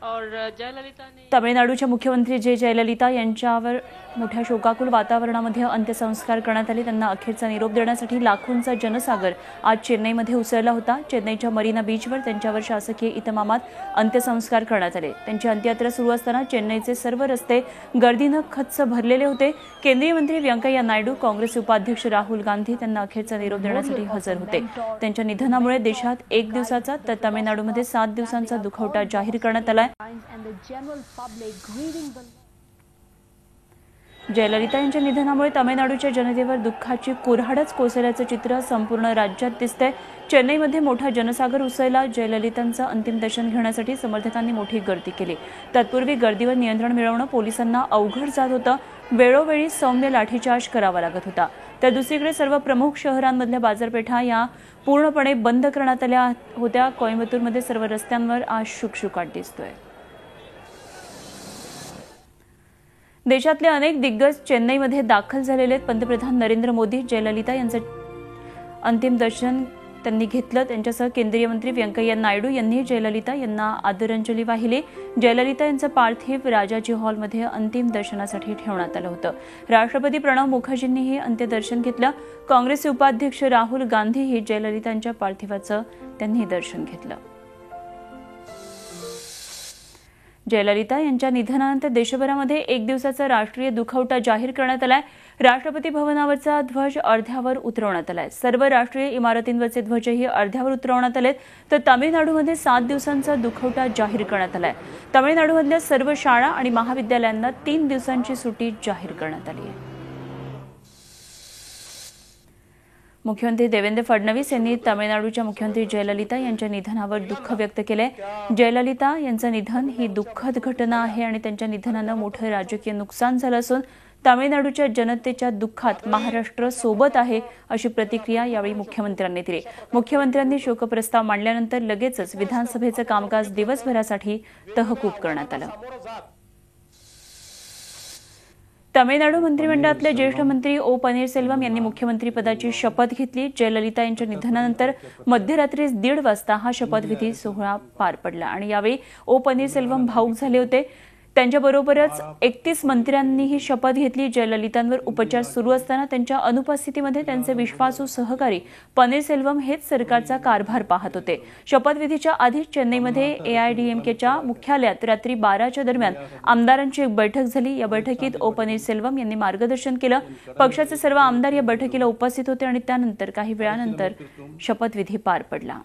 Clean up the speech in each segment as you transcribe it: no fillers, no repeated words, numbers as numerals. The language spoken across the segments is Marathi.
और जयललिता ने तमिळनाडूच्या मुख्यमंत्री जयललिता यांच्यावर मोठ्या शोकाकुल वातावरणामध्ये अंत्यसंस्कार करण्यात आले। त्यांना अखेरचा निरोप देण्यासाठी लाखोंचा जनसागर आज चेन्नईमध्ये उसळला होता। चेन्नईच्या मरीना बीचवर त्यांच्यावर शासकीय इतमामात अंत्यसंस्कार करण्यात आले। त्यांची अंत्ययात्रा सुरू असताना चेन्नईचे सर्व रस्ते गर्दीने खच्च भरलेले होते। केंद्रीय मंत्री व्यंकय्या नायडू, काँग्रेस उपाध्यक्ष राहुल गांधी त्यांना अखेरचा निरोप देण्यासाठी हजर होते। त्यांच्या निधनामुळे देशात 1 दिवसाचा तर तमिळनाडूमध्ये 7 दिवसांचा दुखवटा जाहीर करण्यात आला। जयललिता यांच्या निधनामुळे तमिळनाडूच्या जनतेवर दुःखाची कुऱ्हाडच कोसळल्याचं चित्र संपूर्ण राज्यात दिसतंय। चेन्नईमध्ये मोठा जनसागर उसळला। जयललितांचं अंतिम दर्शन घेण्यासाठी समर्थकांनी मोठी गर्दी केली। तत्पूर्वी गर्दीवर नियंत्रण मिळवणं पोलिसांना अवघड जात होतं। वेळोवेळी सौम्य लाठीचार्ज करावा लागत होता। तर दुसरीकडे सर्व प्रमुख शहरांमधल्या बाजारपेठा या पूर्णपणे बंद करण्यात आल्या होत्या। कोयंबतूरमध्ये सर्व रस्त्यांवर आज शुकशुकाट दिसतोय। देशातले अनेक दिग्गज चेन्नईमध्ये दाखल झालेले आहेत। पंतप्रधान नरेंद्र मोदी जयललिता यांचं अंतिम दर्शन त्यांनी घेतलं। त्यांच्यासह केंद्रीय मंत्री व्यंकय्या नायडू यांनी जयललिता यांना आदरांजली वाहिली। जयललिता यांचं पार्थिव राजाजी हॉलमध्ये अंतिम दर्शनासाठी ठेवण्यात आलं होतं। राष्ट्रपती प्रणव मुखर्जींनीही अंत्यदर्शन घेतलं। काँग्रेसचे उपाध्यक्ष राहुल गांधीही जयललितांच्या पार्थिवाचं त्यांनी दर्शन घेतलं। जयललिता यांच्या निधनानंतर देशभरामध्ये 1 दिवसाचा राष्ट्रीय दुखवटा जाहीर करण्यात आलाय। राष्ट्रपती भवनावरचा ध्वज अर्ध्यावर उतरवण्यात आलाय। सर्व राष्ट्रीय इमारतींवरचे ध्वजही अर्ध्यावर उतरवण्यात आलेत। तर तामिळनाडूमध्ये 7 दिवसांचा दुखवटा जाहीर करण्यात आलाय। तामिळनाडूमधल्या सर्व शाळा आणि महाविद्यालयांना 3 दिवसांची सुट्टी जाहीर करण्यात आली आहे। मुख्यमंत्री देवेंद्र फडणवीस यांनी तामिळनाडूच्या मुख्यमंत्री जयललिता यांच्या निधनावर दुःख व्यक्त केलंय। जयललिता यांचं निधन ही दुःखद घटना आहे आणि त्यांच्या निधनानं मोठं राजकीय नुकसान झालं असून तामिळनाडूच्या जनतेच्या दुःखात महाराष्ट्र सोबत आहे अशी प्रतिक्रिया यावेळी मुख्यमंत्र्यांनी दिली। मुख्यमंत्र्यांनी शोकप्रस्ताव मांडल्यानंतर लगेचच विधानसभेचं कामकाज दिवसभरासाठी तहकूब करण्यात आलं। तमिळनाडू मंत्रिमंडळातले ज्येष्ठ मंत्री ओ पनीरसेल्वम यांनी मुख्यमंत्रीपदाची शपथ घेतली। जयललिता यांच्या निधनानंतर मध्यरात्री 1:30 वाजता हा शपथविधी सोहळा पार पडला आणि यावेळी ओ पनीरसेल्वम भावूक झाले होते। त्यांच्याबरोबरच 31 मंत्र्यांनीही शपथ घेतली। जयललितांवर उपचार सुरू असताना त्यांच्या अनुपस्थितीमध्ये त्यांचे विश्वासू सहकारी पनीरसेल्वम हेच सरकारचा कारभार पाहत होते। शपथविधीच्या आधी चेन्नईमध्ये एआयएडीएमकेच्या मुख्यालयात रात्री 12च्या दरम्यान आमदारांची एक बैठक झाली। या बैठकीत ओ पनीरसेल्वम यांनी मार्गदर्शन केलं। पक्षाचे सर्व आमदार या बैठकीला उपस्थित होते आणि त्यानंतर काही वेळानंतर शपथविधी पार पडला।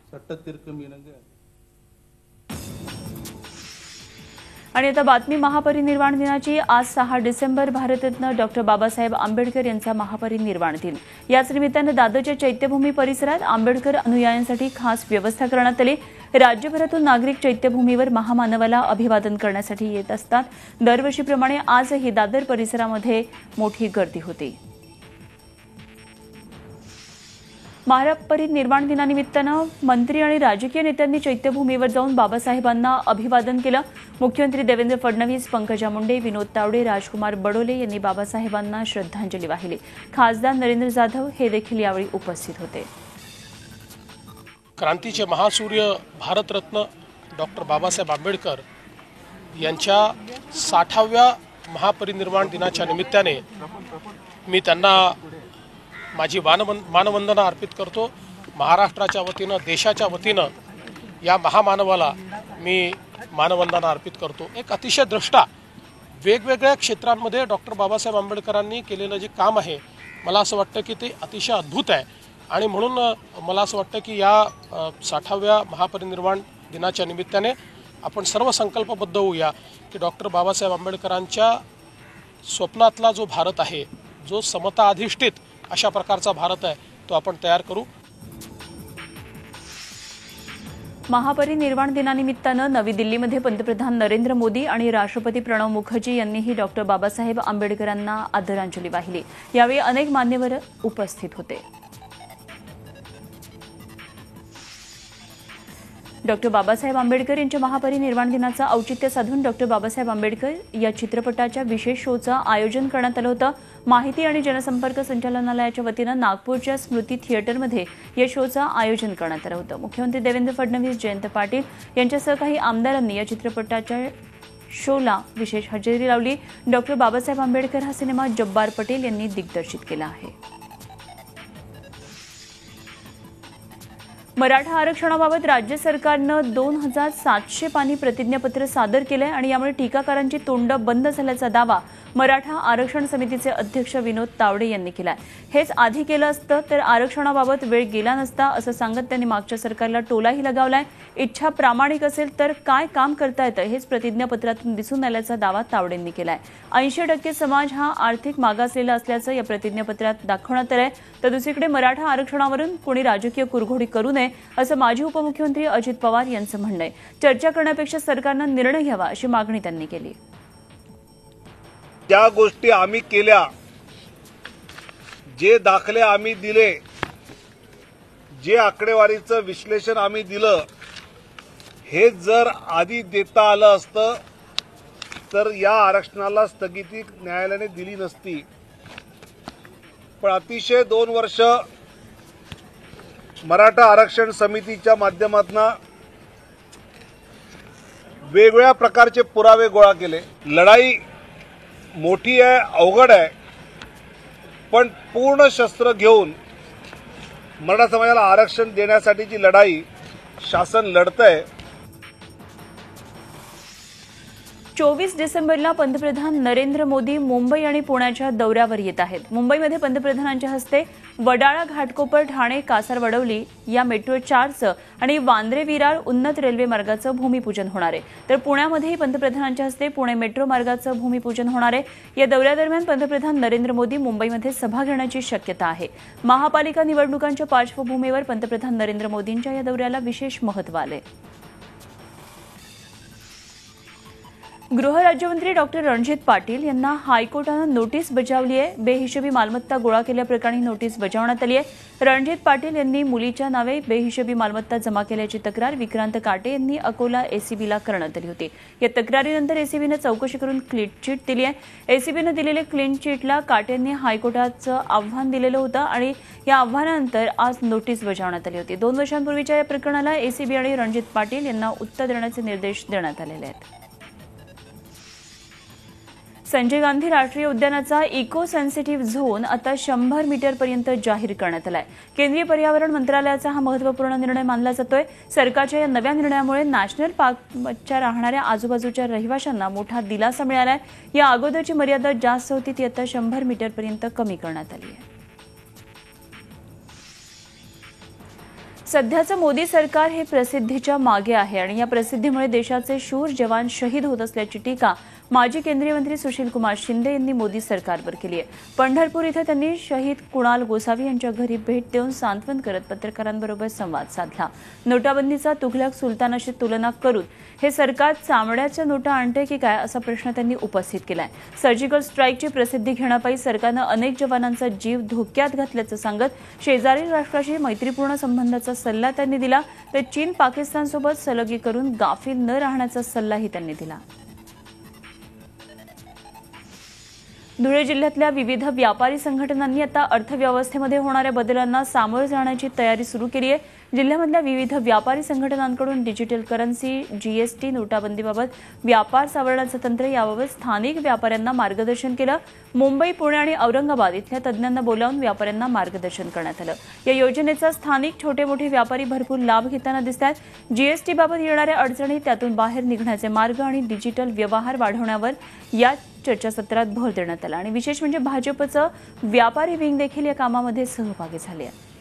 आणि आता बातमी महापरिनिर्वाण दिनाची। आज 6 डिसेंबर भारतरत्न डॉक्टर बाबासाहेब आंबेडकर यांचा महापरिनिर्वाण दिन। याच निमित्ताने दादरच्या चैत्यभूमी परिसरात आंबेडकर अनुयायांसाठी खास व्यवस्था करण्यात आली। राज्यभरातून नागरिक चैत्यभूमीवर महामानवाला अभिवादन करण्यासाठी येत असतात। दरवर्षीप्रमाणे आजही दादर परिसरामध्ये मोठी गर्दी होती। महापरिनिर्वाण दिनानिमित्तानं मंत्री आणि राजकीय नेत्यांनी चैत्यभूमीवर जाऊन बाबासाहेबांना अभिवादन केलं। मुख्यमंत्री देवेंद्र फडणवीस, पंकजा मुंडे, विनोद तावडे, राजकुमार बडोले यांनी बाबासाहेबांना श्रद्धांजली वाहिली। खासदार नरेंद्र जाधव हे देखील यावेळी उपस्थित होते। क्रांतीचे महासूर्य भारतरत्न डॉक्टर बाबासाहेब आंबेडकर यांच्या 60व्या महापरिनिर्वाण दिनाच्या निमित्ताने मी त्यांना माझी मानवंदना अर्पित करतो। महाराष्ट्राच्या वतीनं, देशाच्या वतीनं या महामानवाला मी मानवंदना अर्पित करतो। एक अतिशय द्रष्टा वेगवेगळ्या क्षेत्रांमध्ये डॉक्टर बाबासाहेब आंबेडकरांनी केलेलं जे काम आहे, मला असं वाटतं की ते अतिशय अद्भुत आहे आणि म्हणून मला असं वाटतं की या 60व्या महापरिनिर्वाण दिनाच्या निमित्ताने आपण सर्व संकल्पबद्ध होऊया की डॉक्टर बाबासाहेब आंबेडकरांच्या स्वप्नातला जो भारत आहे, जो समता अधिष्ठित अशा प्रकारचा भारत आहे, तो आपण तयार करू। महापरिनिर्वाण दिनानिमित्तानं नवी दिल्लीमध्ये पंतप्रधान नरेंद्र मोदी आणि राष्ट्रपती प्रणव मुखर्जी यांनीही डॉक्टर बाबासाहेब आंबेडकरांना आदरांजली वाहिली। यावेळी अनेक मान्यवर उपस्थित होते। डॉक्टर बाबासाहेब आंबेडकर यांच्या महापरिनिर्वाण दिनाचं औचित्य साधून डॉक्टर बाबासाहेब आंबेडकर या चित्रपटाच्या विशेष शोचं आयोजन करण्यात आलं होतं. माहिती आणि जनसंपर्क संचालनालयाच्या वतीनं नागपूरच्या स्मृती थिएटरमध्ये या शोचं आयोजन करण्यात आलं होतं. मुख्यमंत्री देवेंद्र फडणवीस, जयंत पाटील यांच्यासह काही आमदारांनी या चित्रपटाच्या शोला विशेष हजेरी लावली. डॉक्टर बाबासाहेब आंबेडकर हा सिनेमा जब्बार पटेल यांनी दिग्दर्शित केला आहे. मराठा आरक्षणाबाबत राज्य सरकारनं 2700 पानी प्रतिज्ञापत्र सादर केलंय आणि यामुळे टीकाकारांची तोंड बंद झाल्याचा दावा मराठा आरक्षण समितीचे अध्यक्ष विनोद तावडे यांनी केलाय. हेच आधी केलं असतं तर आरक्षणाबाबत वेळ गेला नसता असं सांगत त्यांनी मागच्या सरकारला टोलाही लगावलाय. इच्छा प्रामाणिक असेल तर काय काम करता येतं हेच प्रतिज्ञापत्रातून दिसून आल्याचा दावा तावडेंनी केलाय. 80% समाज हा आर्थिक मागासलेला असल्याचं या प्रतिज्ञापत्रात दाखवण्यात आलंय. तर दुसरीकडे मराठा आरक्षणावरून कोणी राजकीय कुरघोडी करू नये असं माजी उपमुख्यमंत्री अजित पवार यांचं म्हणणं आहे. चर्चा करण्यापेक्षा सरकारनं निर्णय घ्यावा अशी मागणी त्यांनी केली. ज्या गोष्टी आम्ही केल्या, जे दाखले आम्ही दिले, जे आकडेवारीचं विश्लेषण आम्ही दिलं, हे जर आधी देता आलं असतं तर या आरक्षणाला स्थगिती न्यायालयाने दिली नसती. पण अतिशय 2 वर्ष मराठा आरक्षण समितीच्या माध्यमातून वेगवेगळ्या प्रकारचे पुरावे गोळा केले. लढाई मोठी आहे, अवघड आहे, पण पूर्ण शस्त्र घेऊन मराठा समाजाला आरक्षण देण्यासाठीची लढाई शासन लढतंय. 24 डिसेंबरला पंतप्रधान नरेंद्र मोदी मुंबई आणि पुण्याच्या दौऱ्यावर येत आहेत. मुंबईमध्ये पंतप्रधानांच्या हस्ते वडाळा, घाटकोपर, ठाणे, कासारवडवली या मेट्रो 4चं आणि वांद्रे विरार उन्नत रेल्वे मार्गाचं भूमिपूजन होणार आहे. तर पुण्यामध्येही पंतप्रधानांच्या हस्ते पुणे मेट्रो मार्गाचं भूमिपूजन होणार आहे. या दौऱ्यादरम्यान पंतप्रधान नरेंद्र मोदी मुंबईमध्ये सभा घेण्याची शक्यता आहे. महापालिका निवडणुकांच्या पार्श्वभूमीवर पंतप्रधान नरेंद्र मोदींच्या या दौऱ्याला विशेष महत्त्व आलंय. गृह राज्यमंत्री डॉक्टर रणजित पाटील यांना हायकोर्टानं नोटीस बजावली आहे. बेहिशोबी मालमत्ता गोळा केल्याप्रकरणी नोटीस बजावण्यात आली आहे. रणजित पाटील यांनी मुलीच्या नावे बेहिशोबी मालमत्ता जमा केल्याची तक्रार विक्रांत काटे यांनी अकोला एसीबीला करण्यात आली होती. या तक्रारीनंतर एसीबीनं चौकशी करून क्लीन चिट दिली आहे. एसीबीनं दिलेल्या क्लीन चिटला काटेंनी हायकोर्टाचं आव्हान दिलेलं होतं आणि या आव्हानानंतर आज नोटीस बजावण्यात आली होती. 2 वर्षांपूर्वीच्या या प्रकरणाला एसीबी आणि रणजित पाटील यांना उत्तर देण्याचे निर्देश देण्यात आलेले आहेत. संजय गांधी राष्ट्रीय उद्यानाचा इको सेन्सिटिव्ह झोन आता 100 मीटरपर्यंत जाहीर करण्यात आलाय. केंद्रीय पर्यावरण मंत्रालयाचा हा महत्त्वपूर्ण निर्णय मानला जातोय. सरकारच्या या नव्या निर्णयामुळे नॅशनल पार्कच्या राहणाऱ्या आजूबाजूच्या रहिवाशांना मोठा दिलासा मिळालाय. या अगोदरची मर्यादा जास्त होती ती आता 100 मीटरपर्यंत कमी करण्यात आली आहे. सध्याचं मोदी सरकार हे प्रसिद्धीच्या मागे आहे आणि या प्रसिद्धीमुळे देशाचे शूर जवान शहीद होत असल्याची टीका माजी केंद्रीय मंत्री सुशील कुमार शिंदे यांनी मोदी सरकारवर केली आहे. पंढरपूर इथं त्यांनी शहीद कुणाल गोसावी यांच्या घरी भेट देऊन सांत्वन करत पत्रकारांबरोबर संवाद साधला. नोटाबंदीचा तुघलक सुलतानाशी तुलना करून हे सरकार चामड्याच्या नोटा आणते की काय असा प्रश्न त्यांनी उपस्थित केलाय. सर्जिकल स्ट्राईकची प्रसिद्धी घेण्यापायी सरकारनं अनेक जवानांचा जीव धोक्यात घातल्याचं सांगत शेजारील राष्ट्राशी मैत्रीपूर्ण संबंधाचा सल्ला त्यांनी दिला. तर चीन पाकिस्तानसोबत सलगी करून गाफील न राहण्याचा सल्लाही त्यांनी दिला. धुळे जिल्ह्यातल्या विविध व्यापारी संघटनांनी आता अर्थव्यवस्थेमध्ये होणाऱ्या बदलांना सामोरं जाण्याची तयारी सुरू केली आहे. जिल्ह्यामधल्या विविध व्यापारी संघटनांकडून डिजिटल करन्सी, जीएसटी, नोटाबंदीबाबत व्यापार सावरण्याचं तंत्र याबाबत स्थानिक व्यापाऱ्यांना मार्गदर्शन केलं. मुंबई, पुणे आणि औरंगाबाद इथल्या तज्ज्ञांना बोलावून व्यापाऱ्यांना मार्गदर्शन करण्यात आलं. या योजनेचा स्थानिक छोटे मोठे व्यापारी भरपूर लाभ घेताना दिसतात. जीएसटीबाबत येणाऱ्या अडचणी, त्यातून बाहेर निघण्याचे मार्ग आणि डिजिटल व्यवहार वाढवण्यावर या चर्चासत्रात भर देण्यात आला आणि विशेष म्हणजे भाजपचं व्यापारी विंग देखील या कामामध्ये सहभागी झाले आहे.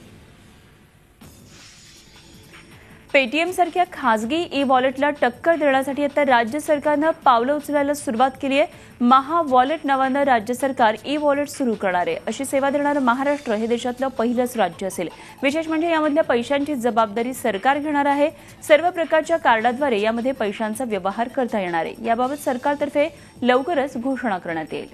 पेटीएम सारख्या खासगी ई वॉलेटला टक्कर देण्यासाठी आता राज्य सरकारनं पावलं उचलायला सुरुवात केली आहे. महा वॉलेट नावानं राज्य सरकार ई वॉलेट सुरू करणार आहे. अशी सेवा देणारं महाराष्ट्र हे देशातलं पहिलंच राज्य असेल. विशेष म्हणजे यामधल्या पैशांची जबाबदारी सरकार घेणार आहे. सर्व प्रकारच्या कार्डाद्वारे यामध्ये पैशांचा व्यवहार करता येणार आहे. याबाबत सरकारतर्फे लवकरच घोषणा करण्यात येईल.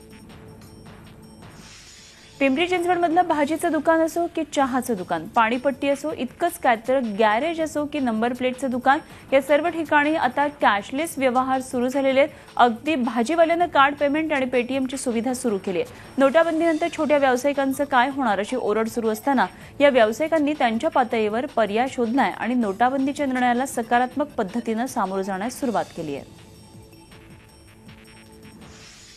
पिंपरी चिंचवडमधलं भाजीचं दुकान असो की चहाचं दुकान, पाणीपट्टी असो, इतकंच काय तर गॅरेज असो की नंबर प्लेटचं दुकान, या सर्व ठिकाणी आता कॅशलेस व्यवहार सुरू झालेले आहेत. अगदी भाजीवाल्यानं कार्ड पेमेंट आणि पेटीएमची सुविधा सुरू केली आहे. नोटाबंदीनंतर छोट्या व्यावसायिकांचं काय होणार अशी ओरड सुरू असताना या व्यावसायिकांनी त्यांच्या पातळीवर पर्याय शोधलाय आणि नोटाबंदीच्या निर्णयाला सकारात्मक पद्धतीनं सामोरं जाण्यास सुरुवात केली आहे.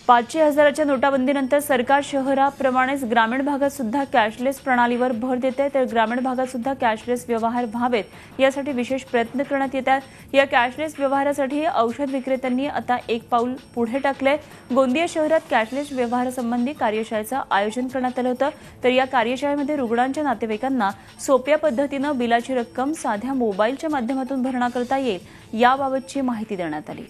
5,000च्या नोटाबंदीनंतर सरकार शहराप्रमाणेच ग्रामीण भागात सुद्धा कॅशलेस प्रणालीवर भर देते, तर ग्रामीण भागात सुद्धा कॅशलेस व्यवहार व्हावेत यासाठी विशेष प्रयत्न करण्यात येतात. या कॅशलेस व्यवहारासाठी औषध विक्रेत्यांनी आता एक पाऊल पुढे टाकलंय. गोंदिया शहरात कॅशलेस व्यवहारासंबंधी कार्यशाळेचं आयोजन करण्यात आलं होतं. तर या कार्यशाळेमध्ये रुग्णांच्या नातेवाईकांना सोप्या पद्धतीनं बिलाची रक्कम साध्या मोबाईलच्या माध्यमातून भरणा करता येईल याबाबतची माहिती देण्यात आली.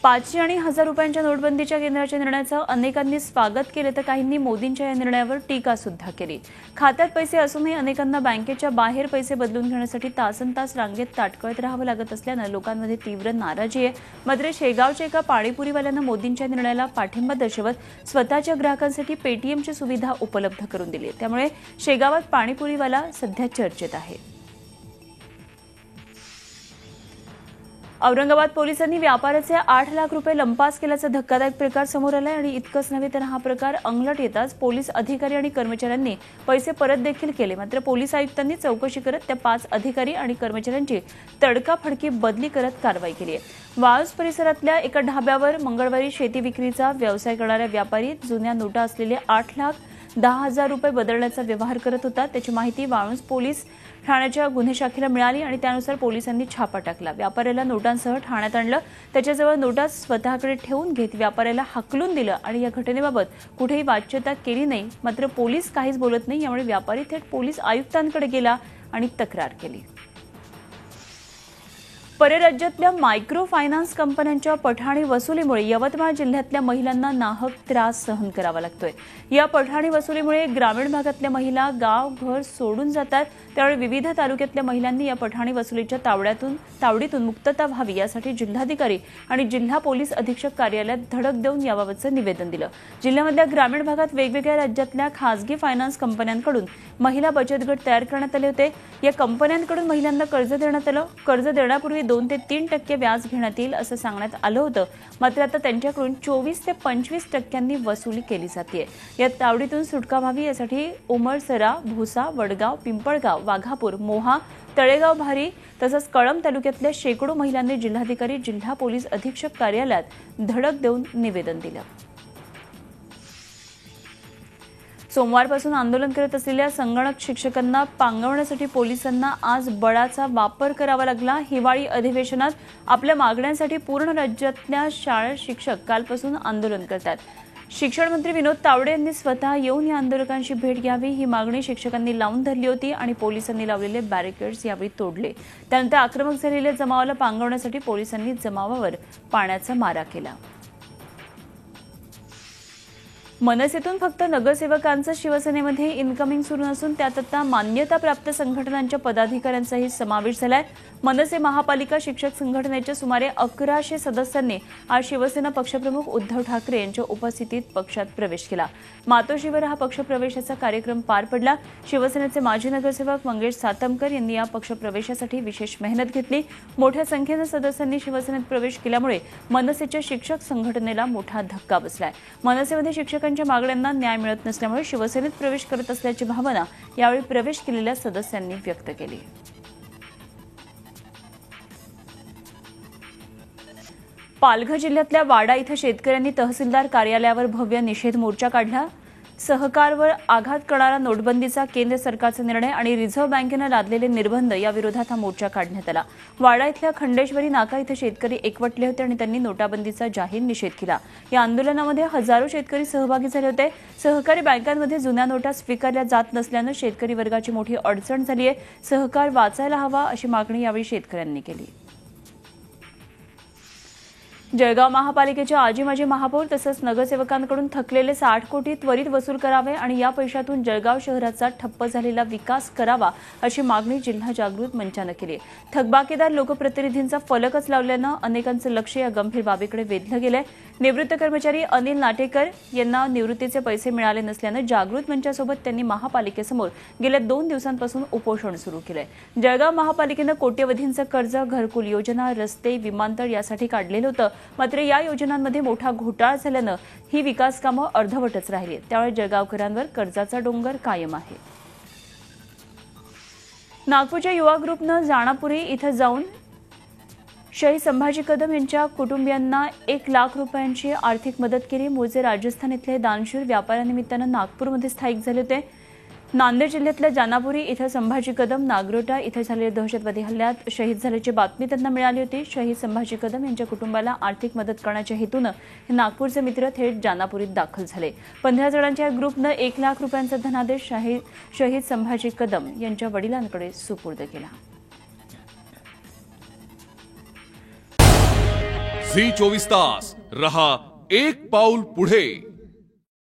500 आणि 1000 रुपयांच्या नोटबंदीच्या केंद्राच्या निर्णयाचं अनेकांनी स्वागत केलं, तर काहींनी मोदींच्या या निर्णयावर टीका सुद्धा केली. खात्यात पैसे असूनही अनेकांना बँकेच्या बाहेर पैसे बदलून घेण्यासाठी तासनतास रांगेत ताटकळत राहावं लागत असल्यानं लोकांमध्ये तीव्र नाराजी आहे. मात्र शेगावच्या एका पाणीपुरीवाल्यानं मोदींच्या निर्णयाला पाठिंबा दर्शवत स्वतःच्या ग्राहकांसाठी पेटीएमची सुविधा उपलब्ध करून दिली. त्यामुळे शेगावात पाणीपुरीवाला सध्या चर्चेत आहे. औरंगाबाद पोलिसांनी व्यापाऱ्याचे 8 लाख रुपये लंपास केल्याचा धक्कादायक प्रकार समोर आलाय आणि इतकंच नव्हे तर हा प्रकार अंगलट येताच पोलीस अधिकारी आणि कर्मचाऱ्यांनी पैसे परत देखील केले. मात्र पोलीस आयुक्तांनी चौकशी करत त्या 5 अधिकारी आणि कर्मचाऱ्यांची तडकाफडकी बदली करत कारवाई केली आहे. वाळूज परिसरातल्या एका ढाब्यावर मंगळवारी शेती विक्रीचा व्यवसाय करणाऱ्या व्यापारी जुन्या नोटा असलेले 8,10,000 रुपये बदलण्याचा व्यवहार करत होता. त्याची माहिती वाळूज पोलीस ठाण्याच्या गुन्हे शाखेला मिळाली आणि त्यानुसार पोलिसांनी छापा टाकला. व्यापाऱ्याला नोटांसह ठाण्यात आणलं. त्याच्याजवळ नोटा स्वतःकडे ठेवून घेत व्यापाऱ्याला हाकलून दिलं आणि या घटनेबाबत कुठेही वाच्यता केली नाही. मात्र पोलीस काहीच बोलत नाही. यामुळे व्यापारी थेट पोलीस आयुक्तांकडे गेला आणि तक्रार केली. परराज्यातल्या मायक्रो फायनान्स कंपन्यांच्या पठाणी वसुलीमुळे यवतमाळ जिल्ह्यातल्या महिलांना नाहक त्रास सहन करावा लागतोय. या पठाणी वसुलीमुळे ग्रामीण भागातल्या महिला गाव घर सोडून जातात. त्यामुळे विविध तालुक्यातल्या महिलांनी या पठाणी वसुलीच्या तावडीतून मुक्तता व्हावी यासाठी जिल्हाधिकारी आणि जिल्हा पोलीस अधीक्षक कार्यालयात धडक देऊन याबाबतचं निवेदन दिलं. जिल्ह्यामधल्या ग्रामीण भागात वेगवेगळ्या राज्यातल्या खासगी फायनान्स कंपन्यांकडून महिला बचत गट तयार करण्यात आले होते. या कंपन्यांकडून महिलांना कर्ज देण्यात आलं. कर्ज देण्यापूर्वी 2 ते 3% व्याज घेण्यात येईल असं सांगण्यात आलं होतं. मात्र आता त्यांच्याकडून 24 ते 25% वसुली केली जाते. या तावडीतून सुटका व्हावी यासाठी उमरसरा, भोसा, वडगाव, पिंपळगाव, वाघापूर, मोहा, तळेगाव भारी तसंच कळंब तालुक्यातल्या शेकडो महिलांनी जिल्हाधिकारी जिल्हा पोलीस अधीक्षक कार्यालयात धडक देऊन निवेदन दिलं. सोमवारपासून आंदोलन करत असलेल्या संगणक शिक्षकांना पांगवण्यासाठी पोलिसांना आज बळाचा वापर करावा लागला. हिवाळी अधिवेशनात आपल्या मागण्यांसाठी पूर्ण राज्यातल्या शाळा शिक्षक कालपासून आंदोलन करतात. शिक्षण मंत्री विनोद तावडे यांनी स्वतः येऊन या आंदोलकांची भेट घ्यावी ही मागणी शिक्षकांनी लावून धरली होती आणि पोलिसांनी लावलेले बॅरिकेड्स यावेळी तोडले. त्यानंतर आक्रमक झालेल्या जमावाला पांगवण्यासाठी पोलिसांनी जमावावर पाण्याचा मारा केला. मनसेतून फक्त नगरसेवकांचा शिवसेनेमध्ये इनकमिंग सुरू नसून त्यात आता मान्यताप्राप्त संघटनांच्या पदाधिकाऱ्यांचाही समावेश झालाय. मनसे महापालिका शिक्षक संघटनेच्या सुमारे 1100 सदस्यांनी आज शिवसेना पक्षप्रमुख उद्धव ठाकरे यांच्या उपस्थितीत पक्षात प्रवेश केला. मातोश्रीवर हा पक्षप्रवेशाचा कार्यक्रम पार पडला. शिवसेनेचे माजी नगरसेवक मंगेश सातमकर यांनी या पक्षप्रवेशासाठी विशेष मेहनत घेतली. मोठ्या संख्येनं सदस्यांनी शिवसेनेत प्रवेश केल्यामुळे मनसेच्या शिक्षक संघटनेला मोठा धक्का बसलाय. मनसेमध्ये शिक्षकांच्या मागण्यांना न्याय मिळत नसल्यामुळे शिवसेनेत प्रवेश करत असल्याची भावना यावेळी प्रवेश केलेल्या सदस्यांनी व्यक्त केली. पालघर जिल्ह्यातल्या वाडा इथं शेतकऱ्यांनी तहसीलदार कार्यालयावर भव्य निषेध मोर्चा काढला. सहकारवर आघात करणारा नोटबंदीचा केंद्र सरकारचा निर्णय आणि रिझर्व्ह बँकेनं लादलेले निर्बंध या विरोधात हा मोर्चा काढण्यात आला. वाडा इथल्या खंडेश्वरी नाका इथं शेतकरी एकवटले होते आणि त्यांनी नोटाबंदीचा जाहीर निषेध केला. या आंदोलनामध्ये हजारो शेतकरी सहभागी झाले होते. सहकारी बँकांमध्ये जुन्या नोटा स्वीकारल्या जात नसल्यानं शेतकरी वर्गाची मोठी अडचण झाली आहे. सहकार वाचायला हवा अशी मागणी यावेळी शेतकऱ्यांनी केली. जळगाव महापालिकेच्या आजी माजी महापौर तसंच नगरसेवकांकडून थकलेले 60 कोटी त्वरित वसूल करावे आणि या पैशातून जळगाव शहराचा ठप्प झालेला विकास करावा अशी मागणी जिल्हा जागृत मंचानं केली आहे. थकबाकीदार लोकप्रतिनिधींचा फलकच लावल्यानं अनेकांचं लक्ष या गंभीर बाबीकडे वेधलं गेलंय. निवृत्त कर्मचारी अनिल नाटेकर यांना निवृत्तीचे पैसे मिळाले नसल्यानं जागृत मंचासोबत त्यांनी महापालिकेसमोर गेल्या 2 दिवसांपासून उपोषण सुरू केलंय. जळगाव महापालिकेनं कोट्यवधींचं कर्ज, घरकुल योजना, रस्ते, विमानतळ यासाठी काढलेलं होतं. मात्र या योजनांमध्ये मोठा घोटाळा झाल्यानं ही विकास कामं अर्धवटच राहिली. त्यामुळे जळगावकरांवर कर्जाचा डोंगर कायम आहे. नागपूरच्या युवा ग्रुपनं जाणापुरी इथं जाऊन शहीद संभाजी कदम यांच्या कुटुंबियांना 1 लाख रुपयांची आर्थिक मदत केली. मूळचे राजस्थान इथले दानशूर व्यापाऱ्यानिमित्तानं नागपूरमध्ये स्थायिक झाले होते. नांदेड जिल्ह्यातल्या जानापुरी इथं संभाजी कदम नागरोटा इथं झालेल्या दहशतवादी हल्ल्यात शहीद झाल्याची बातमी त्यांना मिळाली होती. शहीद संभाजी कदम यांच्या कुटुंबाला आर्थिक मदत करण्याच्या हेतूनं हे नागपूरचे मित्र थेट जानापुरीत दाखल झाले. 15 जणांच्या या ग्रुपनं 1 लाख रुपयांचा धनादेश शहीद संभाजी कदम यांच्या वडिलांकडे सुपूर्द केला. झी 24 तास रहा एक पाऊल पुढे.